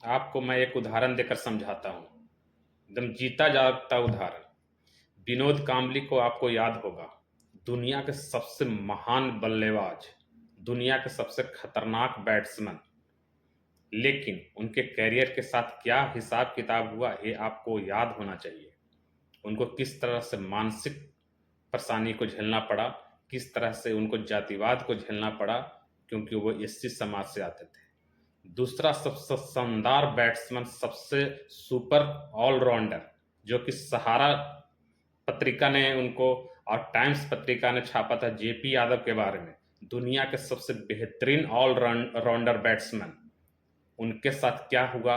आपको मैं एक उदाहरण देकर समझाता हूँ, एकदम जीता जागता उदाहरण। विनोद कांबली को आपको याद होगा, दुनिया के सबसे महान बल्लेबाज, दुनिया के सबसे खतरनाक बैट्समैन। लेकिन उनके करियर के साथ क्या हिसाब किताब हुआ, ये आपको याद होना चाहिए। उनको किस तरह से मानसिक परेशानी को झेलना पड़ा, किस तरह से उनको जातिवाद को झेलना पड़ा, क्योंकि वो एससी समाज से आते थे। दूसरा सबसे शानदार बैट्समैन, सबसे सुपर ऑलराउंडर, जो कि सहारा पत्रिका ने उनको और टाइम्स पत्रिका ने छापा था जेपी यादव के बारे में, दुनिया के सबसे बेहतरीन ऑलराउंडर बैट्समैन। उनके साथ क्या हुआ,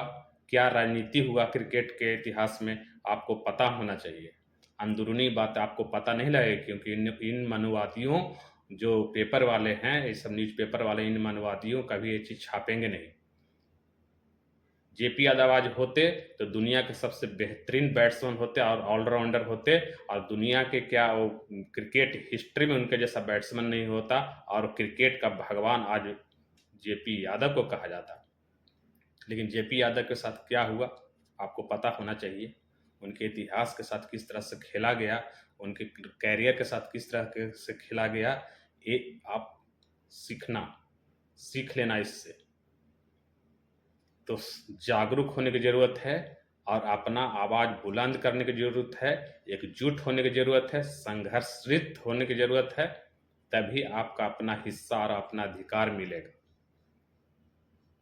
क्या राजनीति हुआ क्रिकेट के इतिहास में, आपको पता होना चाहिए। अंदरूनी बात आपको पता नहीं लगे, क्योंकि इन मनुवादियों, जो पेपर वाले हैं, ये सब न्यूज़पेपर वाले, इन मनुवादियों कभी ये चीज़ छापेंगे नहीं। जेपी यादव आज होते तो दुनिया के सबसे बेहतरीन बैट्समैन होते और ऑलराउंडर होते, और दुनिया के क्या वो क्रिकेट हिस्ट्री में उनके जैसा बैट्समैन नहीं होता, और क्रिकेट का भगवान आज जेपी यादव को कहा जाता। लेकिन जेपी यादव के साथ क्या हुआ आपको पता होना चाहिए। उनके इतिहास के साथ किस तरह से खेला गया, उनके कैरियर के साथ किस तरह से खेला गया, ये आप सीख लेना इससे। तो जागरूक होने की ज़रूरत है, और अपना आवाज़ बुलंद करने की ज़रूरत है, एकजुट होने की ज़रूरत है, संघर्षरत होने की ज़रूरत है। तभी आपका अपना हिस्सा और अपना अधिकार मिलेगा।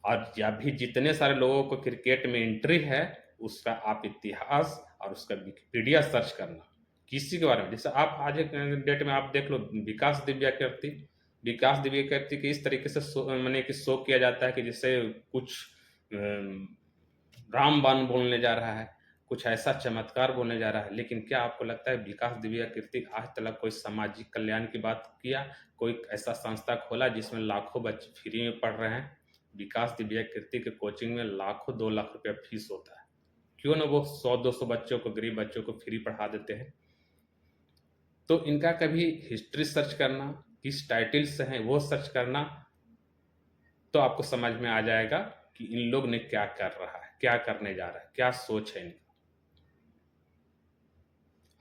और या भी जितने सारे लोगों को क्रिकेट में एंट्री है, उसका आप इतिहास और उसका विकिपीडिया सर्च करना, किसी के बारे में। जैसे आप आज एक डेट में आप देख लो, विकास दिव्या कीर्ति की इस तरीके से मैंने कि शो किया जाता है कि जैसे कुछ रामबाण बोलने जा रहा है, कुछ ऐसा चमत्कार बोलने जा रहा है। लेकिन क्या आपको लगता है विकास दिव्या कीर्ति आज तक कोई सामाजिक कल्याण की बात किया, कोई ऐसा संस्था खोला जिसमें लाखों बच्चे फ्री में पढ़ रहे हैं? विकास दिव्या कीर्ति के कोचिंग में लाखों 2 लाख रुपया फीस होता है। क्यों ना वो 100-200 बच्चों को, गरीब बच्चों को फ्री पढ़ा देते हैं। तो इनका कभी हिस्ट्री सर्च करना, किस टाइटल से हैं वो सर्च करना, तो आपको समझ में आ जाएगा कि इन लोग ने क्या कर रहा है, क्या करने जा रहा है, क्या सोच है इनकी।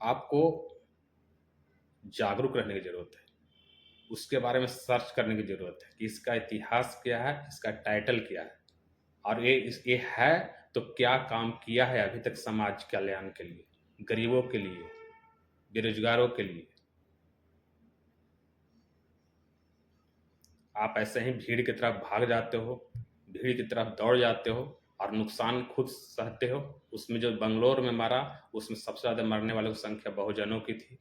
आपको जागरूक रहने की ज़रूरत है, उसके बारे में सर्च करने की ज़रूरत है कि इसका इतिहास क्या है, इसका टाइटल क्या है, और ये है तो क्या काम किया है अभी तक समाज कल्याण के लिए, गरीबों के लिए, बेरोजगारों के लिए। आप ऐसे ही भीड़ की तरफ भाग जाते हो, भीड़ की तरफ दौड़ जाते हो, और नुकसान खुद सहते हो। उसमें जो बंगलोर में मरा, उसमें सबसे ज़्यादा मरने वालों की संख्या बहुजनों की थी।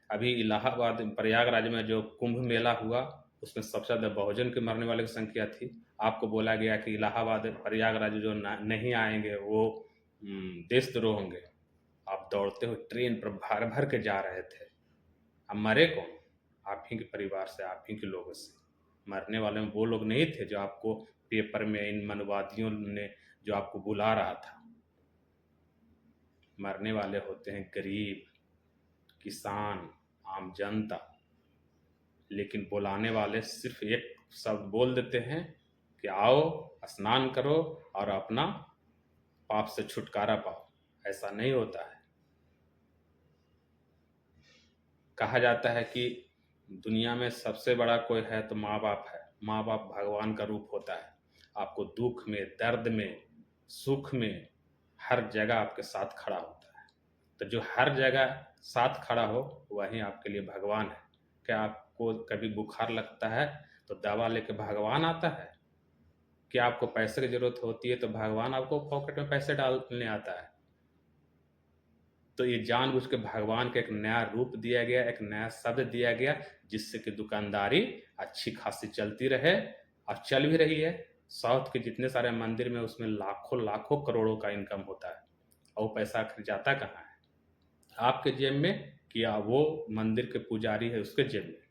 अभी इलाहाबाद प्रयागराज में जो कुंभ मेला हुआ, उसमें सबसे ज़्यादा बहुजन के मरने वाले की संख्या थी। आपको बोला गया कि इलाहाबाद प्रयागराज जो नहीं आएंगे वो देशद्रोह होंगे। आप दौड़ते हुए ट्रेन पर भर भर के जा रहे थे। अब मरे कौन? आप ही के परिवार से, आप ही के लोगों से। मरने वाले में वो लोग नहीं थे जो आपको पेपर में इन मनवादियों ने जो आपको बुला रहा था। मरने वाले होते हैं गरीब, किसान, आम जनता। लेकिन बुलाने वाले सिर्फ एक शब्द बोल देते हैं कि आओ, स्नान करो और अपना पाप से छुटकारा पाओ। ऐसा नहीं होता है। कहा जाता है कि दुनिया में सबसे बड़ा कोई है तो माँ बाप है। माँ बाप भगवान का रूप होता है। आपको दुख में, दर्द में, सुख में, हर जगह आपके साथ खड़ा होता है। तो जो हर जगह साथ खड़ा हो, वही आपके लिए भगवान है। क्या आपको कभी बुखार लगता है तो दवा लेके भगवान आता है? क्या आपको पैसे की जरूरत होती है तो भगवान आपको पॉकेट में पैसे डालने आता है? तो ये जानबूझ के भगवान का एक नया रूप दिया गया, एक नया शब्द दिया गया, जिससे कि दुकानदारी अच्छी खासी चलती रहे, और चल भी रही है। साउथ के जितने सारे मंदिर में उसमें लाखों लाखों करोड़ों का इनकम होता है, और वो पैसा आखिर जाता कहाँ है? आपके जेब में, कि वो मंदिर के पुजारी है उसके जेब में?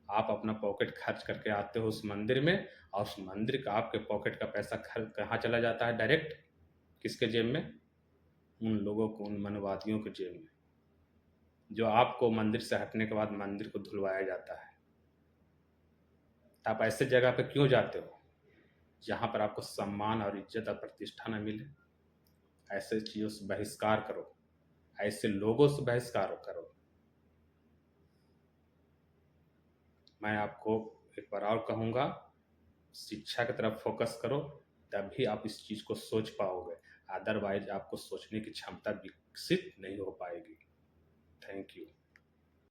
आप अपना पॉकेट खर्च करके आते हो उस मंदिर में, और उस मंदिर का, आपके पॉकेट का पैसा कहाँ चला जाता है? डायरेक्ट किसके जेब में? उन लोगों को, उन मनवादियों के जेब में, जो आपको मंदिर से हटने के बाद मंदिर को धुलवाया जाता है। आप ऐसे जगह पे क्यों जाते हो? जहाँ पर आपको सम्मान और इज्जत और प्रतिष्ठा न मिले, ऐसे चीज़ों से बहिष्कार करो, ऐसे लोगों से बहिष्कार करो। मैं आपको एक बार और कहूँगा, शिक्षा की तरफ फोकस करो, तभी आप इस चीज़ को सोच पाओगे, अदरवाइज आपको सोचने की क्षमता विकसित नहीं हो पाएगी। Thank you.